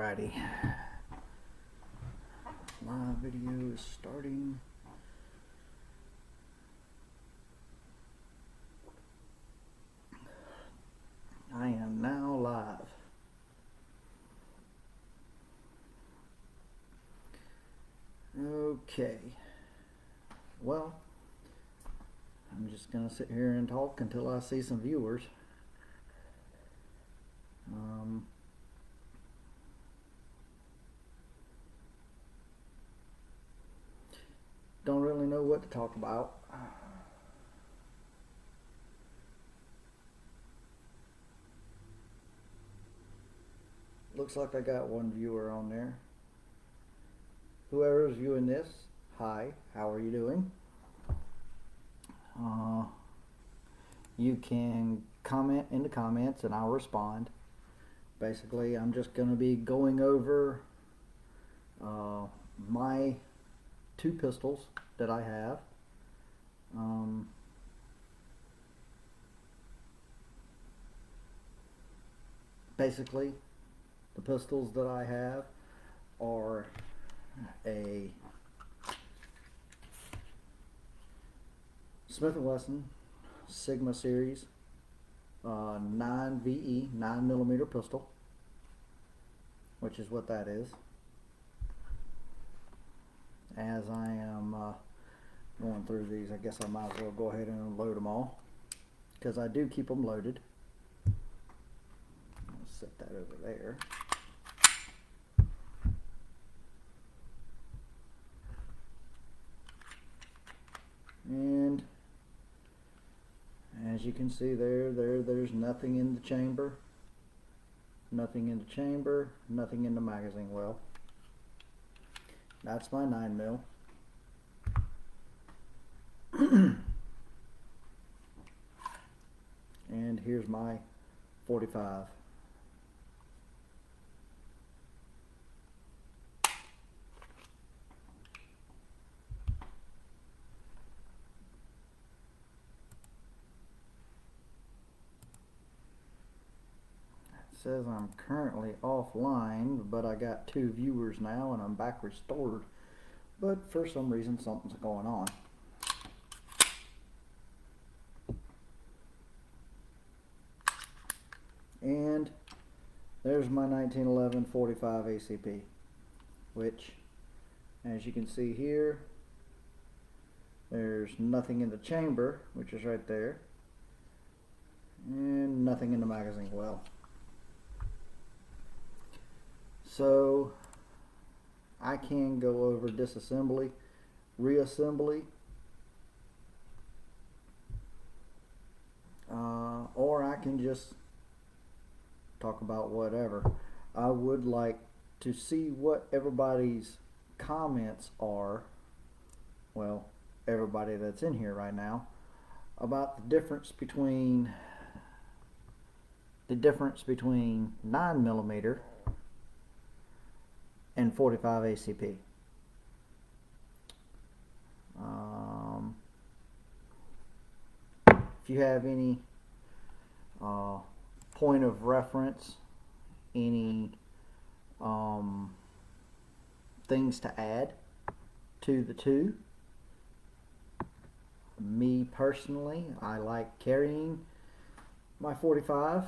Alrighty. My video is starting. I am now live. Okay. Well, I'm just gonna sit here and talk until I see some viewers. Don't really know what to talk about. Looks like I got one viewer on there. Whoever is viewing this, hi, how are you doing? You can comment in the comments and I'll respond. Basically, I'm just going to be going over my two pistols that I have. Basically, the pistols that I have are a Smith Wesson Sigma series 9VE 9mm pistol, which is what that is. As I am going through these, I guess I might as well go ahead and load them all, because I do keep them loaded. I'll set that over there. And as you can see there's nothing in the chamber, nothing in the chamber, nothing in the magazine well. That's my 9mm. And here's my 45. Says I'm currently offline, but I got 2 viewers now and I'm back restored, but for some reason something's going on. And there's my 1911 45 ACP, which, as you can see here, there's nothing in the chamber, which is right there, and nothing in the magazine well. So I can go over disassembly, reassembly, or I can just talk about whatever. I would like to see what everybody's comments are, well, everybody that's in here right now, about the difference between 9mm and 45 ACP. If you have any point of reference, any things to add to the two. Me personally, I like carrying my 45,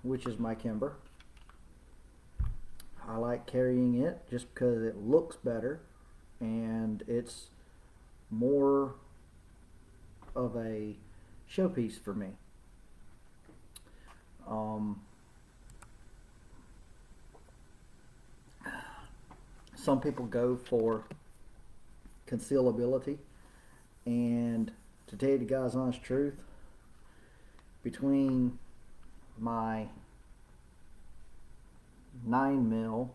which is my Kimber. I like carrying it just because it looks better and it's more of a showpiece for me. Some people go for concealability, and to tell you the God's honest truth, between my 9mm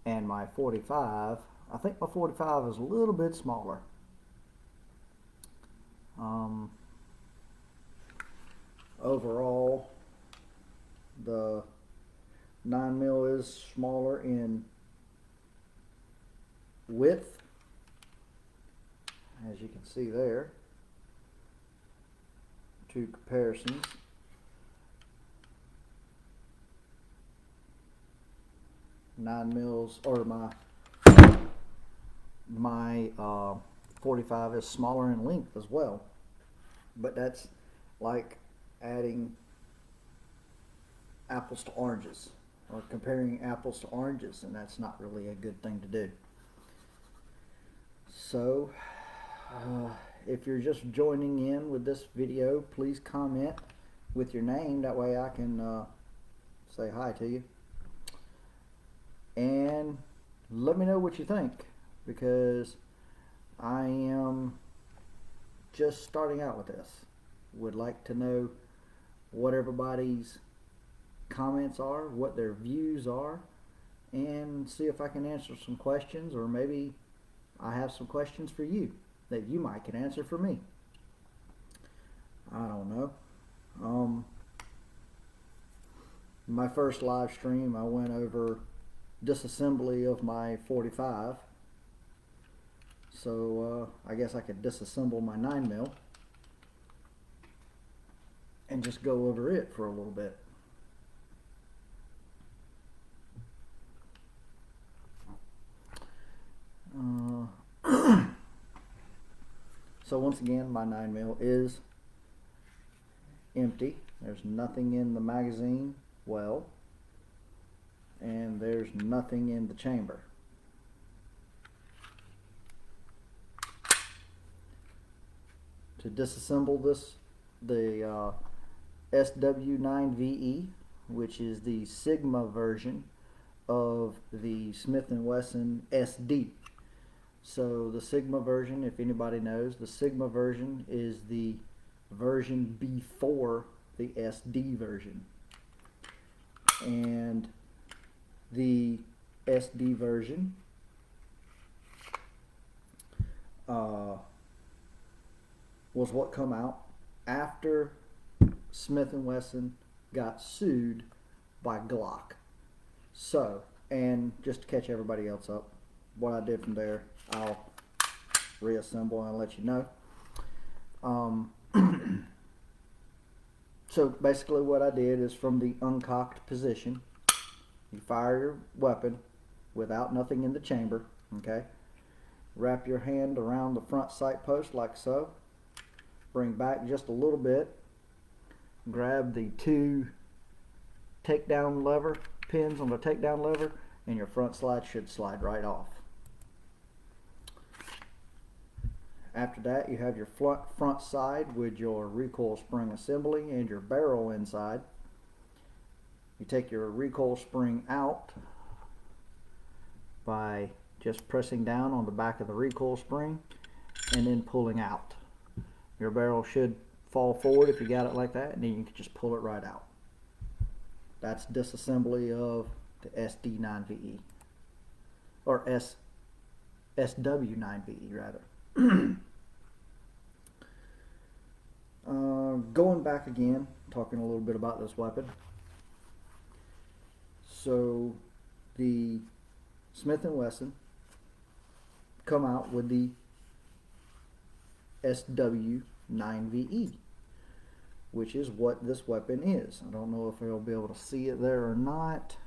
and my 45, I think my 45 is a little bit smaller. Overall, the 9mm is smaller in width, as you can see there. Two comparisons. 9 mils or my 45 is smaller in length as well. But that's like adding apples to oranges, or comparing apples to oranges, and that's not really a good thing to do. So if you're just joining in with this video, please comment with your name, that way I can say hi to you, and let me know what you think, because I am just starting out with this. Would like to know what everybody's comments are, what their views are, and see if I can answer some questions, or maybe I have some questions for you that you might can answer for me. I don't know. My first live stream, I went over disassembly of my 45. So I guess I could disassemble my 9 mil and just go over it for a little bit. So once again, my 9 mil is empty. There's nothing in the magazine well, and there's nothing in the chamber. To disassemble this, the SW9VE, which is the Sigma version of the Smith Wesson SD. So the Sigma version, if anybody knows, the Sigma version is the version before the SD version. And the SD version was what come out after Smith & Wesson got sued by Glock. So, and just to catch everybody else up, what I did from there, I'll reassemble and let you know. So basically what I did is, from the uncocked position, you fire your weapon without nothing in the chamber, okay? Wrap your hand around the front sight post like so. Bring back just a little bit. Grab the 2 takedown lever pins on the takedown lever, and your front slide should slide right off. After that, you have your front side with your recoil spring assembly and your barrel inside. You take your recoil spring out by just pressing down on the back of the recoil spring and then pulling out. Your barrel should fall forward if you got it like that, and then you can just pull it right out. That's disassembly of the SD9VE, or SW9VE rather. Going back again, talking a little bit about this weapon. So the Smith & Wesson come out with the SW9VE, which is what this weapon is. I don't know if you'll be able to see it there or not.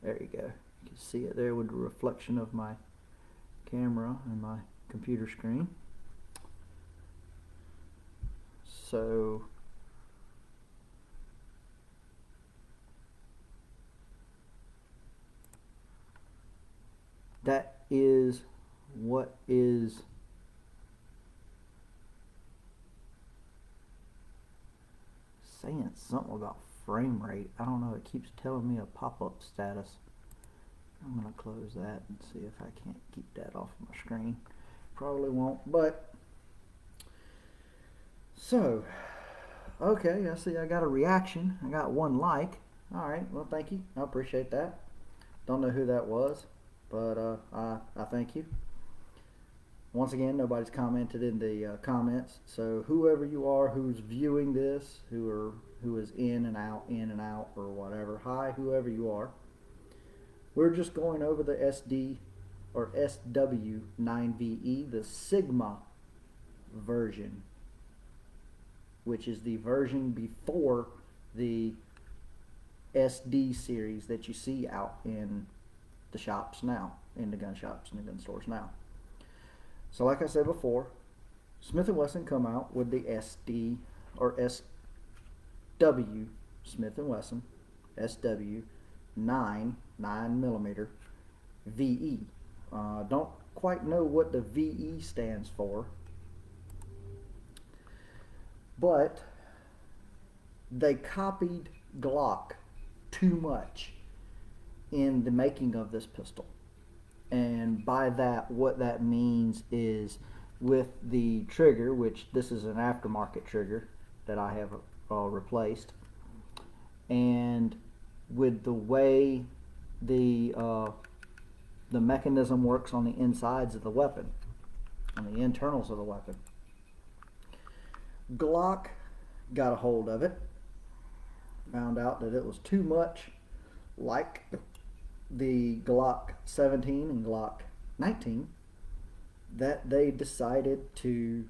There you go. You can see it there with the reflection of my camera and my computer screen. So that is what is saying something about frame rate. I don't know, it keeps telling me a pop-up status. I'm going to close that and see if I can't keep that off my screen. Probably won't, but so, okay, I see I got a reaction. I got 1 like. Alright, well, thank you. I appreciate that. Don't know who that was, but I thank you. Once again, nobody's commented in the comments, so whoever you are who's viewing this, who is in and out, or whatever, hi, whoever you are. We're just going over the SD or SW9VE, the Sigma version, which is the version before the SD series that you see out in the shops now, in the gun shops and the gun stores now. So like I said before, Smith & Wesson come out with the SD or SW Smith & Wesson SW 9mm VE. Don't quite know what the VE stands for, but they copied Glock too much in the making of this pistol. And by that, what that means is with the trigger, which this is an aftermarket trigger that I have replaced, and with the way the mechanism works on the insides of the weapon, on the internals of the weapon, Glock got a hold of it, found out that it was too much like the Glock 17 and Glock 19, that they decided to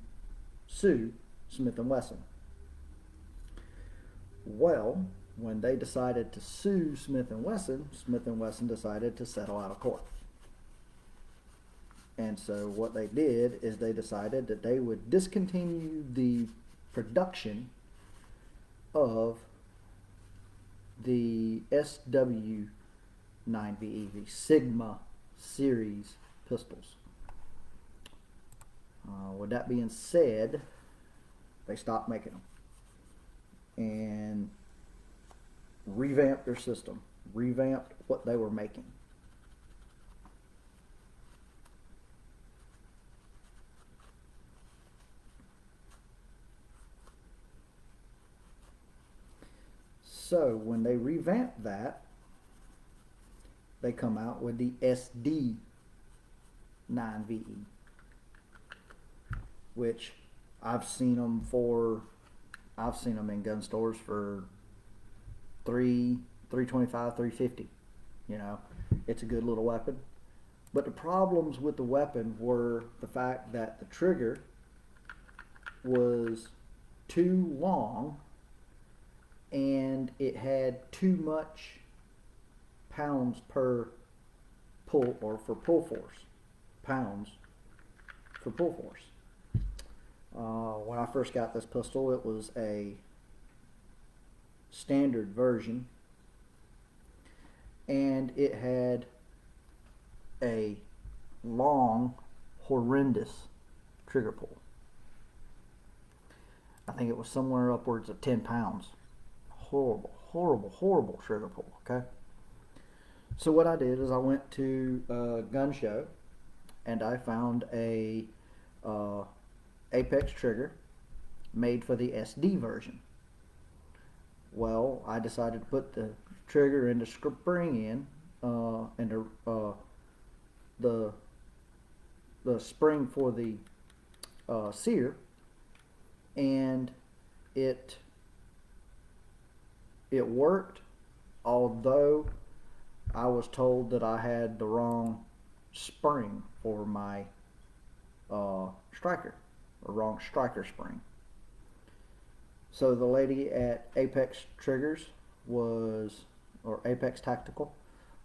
sue Smith & Wesson. Well, when they decided to sue Smith & Wesson, Smith & Wesson decided to settle out of court. And so what they did is they decided that they would discontinue the production of the SW 9VE, the Sigma series pistols. With that being said, they stopped making them and revamped their system, revamped what they were making. So when they revamped that, they come out with the SD 9VE, which I've seen them in gun stores for $325, $350. You know, it's a good little weapon. But the problems with the weapon were the fact that the trigger was too long and it had too much pounds per pull, or for pull force, pounds for pull force. When I first got this pistol, it was a standard version, and it had a long, horrendous trigger pull. I think it was somewhere upwards of 10 pounds. Horrible, horrible, horrible trigger pull, okay? So what I did is I went to a gun show and I found a Apex trigger made for the SD version. Well, I decided to put the trigger and the spring in, and the spring for the sear, and it worked, although I was told that I had the wrong spring for my striker, or wrong striker spring. So the lady at Apex Triggers or Apex Tactical,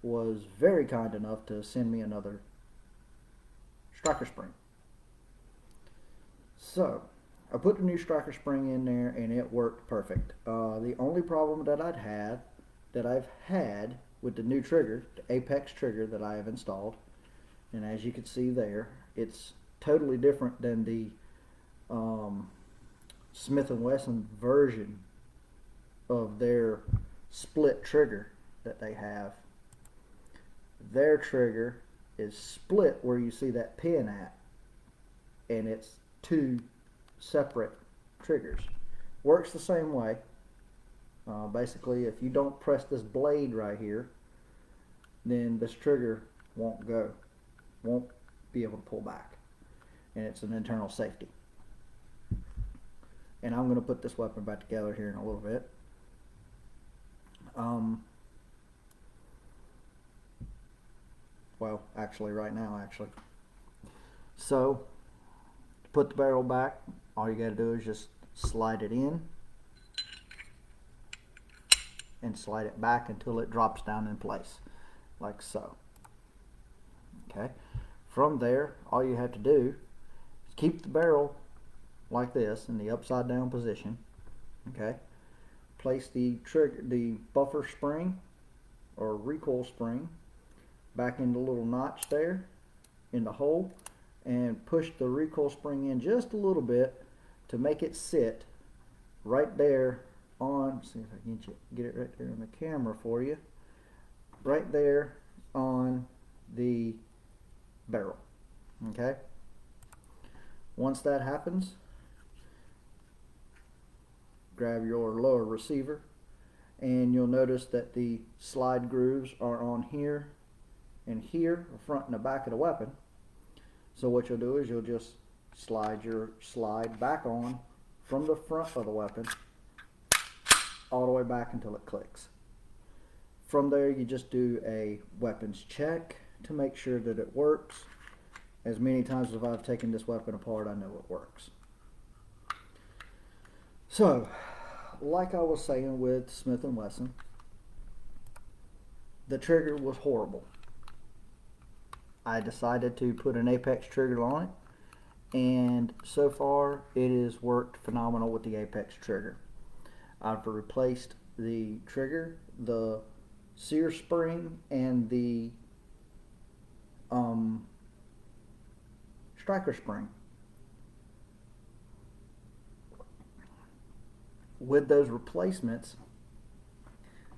was very kind enough to send me another striker spring. So I put the new striker spring in there and it worked perfect. The only problem that I've had with the new trigger, the Apex trigger that I have installed, and as you can see there, it's totally different than the Smith & Wesson version of their split trigger that they have. Their trigger is split where you see that pin at, and it's two separate triggers. Works the same way. Basically, if you don't press this blade right here, then this trigger won't be able to pull back, and it's an internal safety. And I'm going to put this weapon back together here in a little bit. Well, actually right now, So, to put the barrel back, all you got to do is just slide it in. and slide it back until it drops down in place, like so. Okay. From there, all you have to do is keep the barrel like this in the upside down position. Okay. Place the buffer spring or recoil spring back in the little notch there in the hole, and push the recoil spring in just a little bit to make it sit right there on, see if I can get it right there on the camera for you, right there on the barrel. Okay. Once that happens, grab your lower receiver, and you'll notice that the slide grooves are on here and here, the front and the back of the weapon. So what you'll do is you'll just slide your slide back on from the front of the weapon all the way back until it clicks. From there, you just do a weapons check to make sure that it works. As many times as I've taken this weapon apart, I know it works. So, like I was saying with Smith Wesson, the trigger was horrible. I decided to put an Apex trigger on it, and so far it has worked phenomenal with the Apex trigger. I've replaced the trigger, the sear spring, and the striker spring. With those replacements,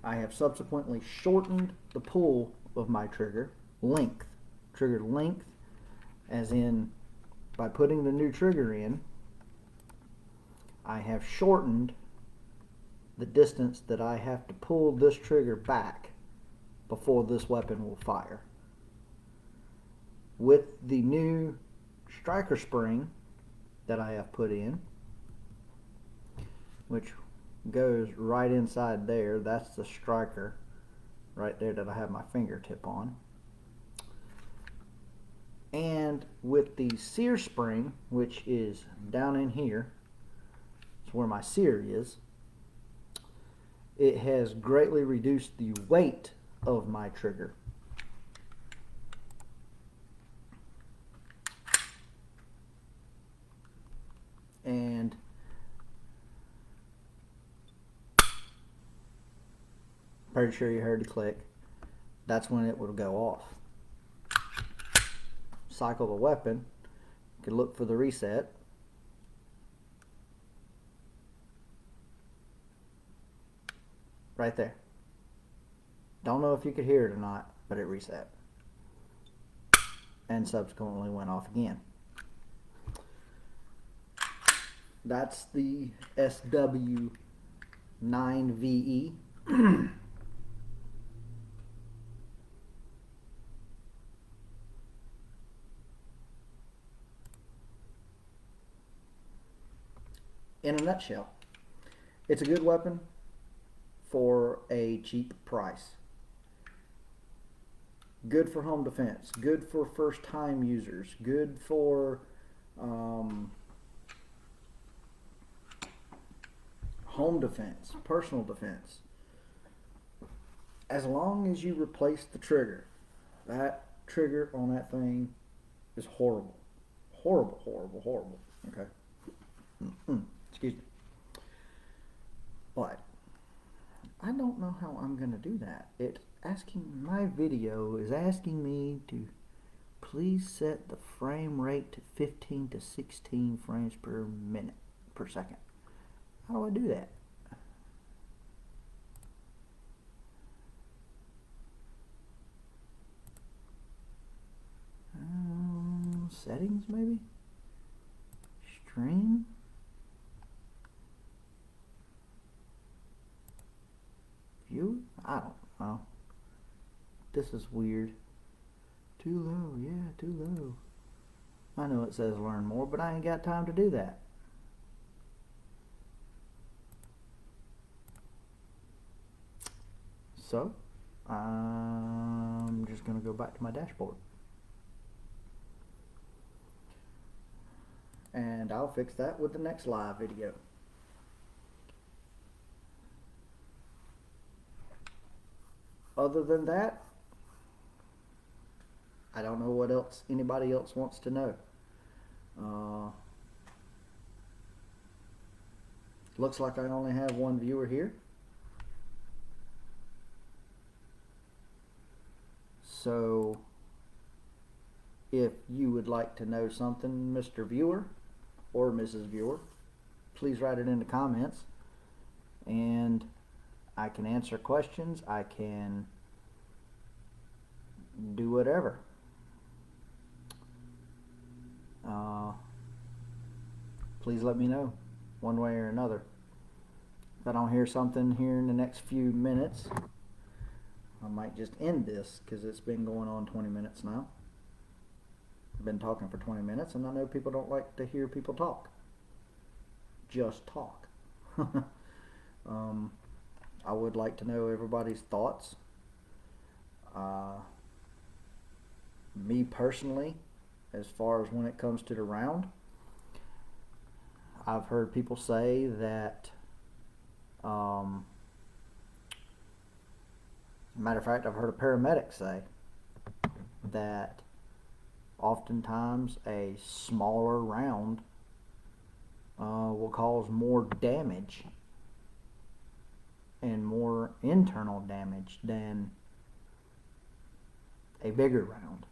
I have subsequently shortened the pull of my trigger length. Trigger length, as in by putting the new trigger in, I have shortened the distance that I have to pull this trigger back before this weapon will fire. With the new striker spring that I have put in, which goes right inside there, that's the striker right there that I have my fingertip on. And with the sear spring, which is down in here, it's where my sear is, it has greatly reduced the weight of my trigger. And pretty sure you heard the click. That's when it would go off. Cycle the weapon, you can look for the reset. Right there. Don't know if you could hear it or not, but it reset. And subsequently went off again. That's the SW9VE. In a nutshell, it's a good weapon for a cheap price. Good for home defense, good for first time users, good for home defense, personal defense. As long as you replace the trigger, that trigger on that thing is horrible. Horrible, horrible, horrible. Okay. Excuse me. But I don't know how I'm going to do that. My video is asking me to please set the frame rate to 15 to 16 frames per second. How do I do that? Settings maybe? Stream? View? I don't know. This is weird. Too low, yeah, too low. I know it says learn more, but I ain't got time to do that. So, I'm just going to go back to my dashboard. And I'll fix that with the next live video. other than that, I don't know what else anybody else wants to know. Looks like I only have one viewer here. So if you would like to know something, Mr. Viewer or Mrs. Viewer, please write it in the comments, and I can answer questions. I can do whatever. Please let me know one way or another. If I don't hear something here in the next few minutes, I might just end this because it's been going on 20 minutes now. I've been talking for 20 minutes, and I know people don't like to hear people talk. Just talk. I would like to know everybody's thoughts. Me personally, as far as when it comes to the round, I've heard people say that, matter of fact, I've heard a paramedic say that oftentimes a smaller round will cause more damage and more internal damage than a bigger round.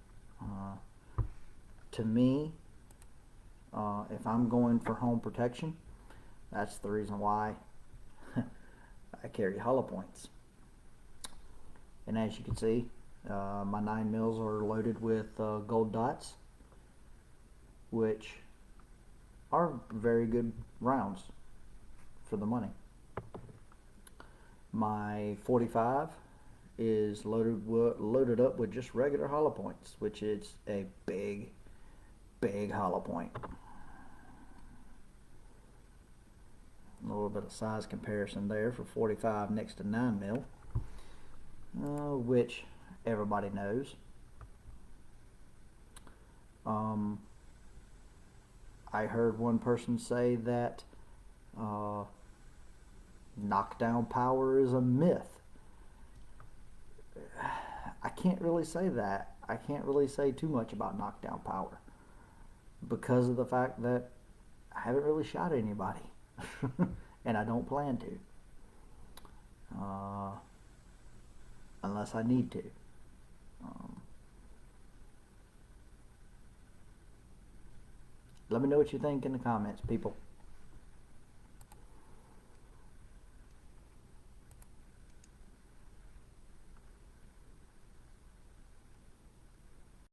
To me, if I'm going for home protection, that's the reason why I carry hollow points. And as you can see, my 9 mils are loaded with gold dots, which are very good rounds for the money. My 45 is loaded up with just regular hollow points, which is a big hollow point. A little bit of size comparison there for 45 next to 9 mil, which everybody knows. I heard one person say that knockdown power is a myth. I can't really say that. I can't really say too much about knockdown power because of the fact that I haven't really shot anybody and I don't plan to unless I need to. Let me know what you think in the comments, people.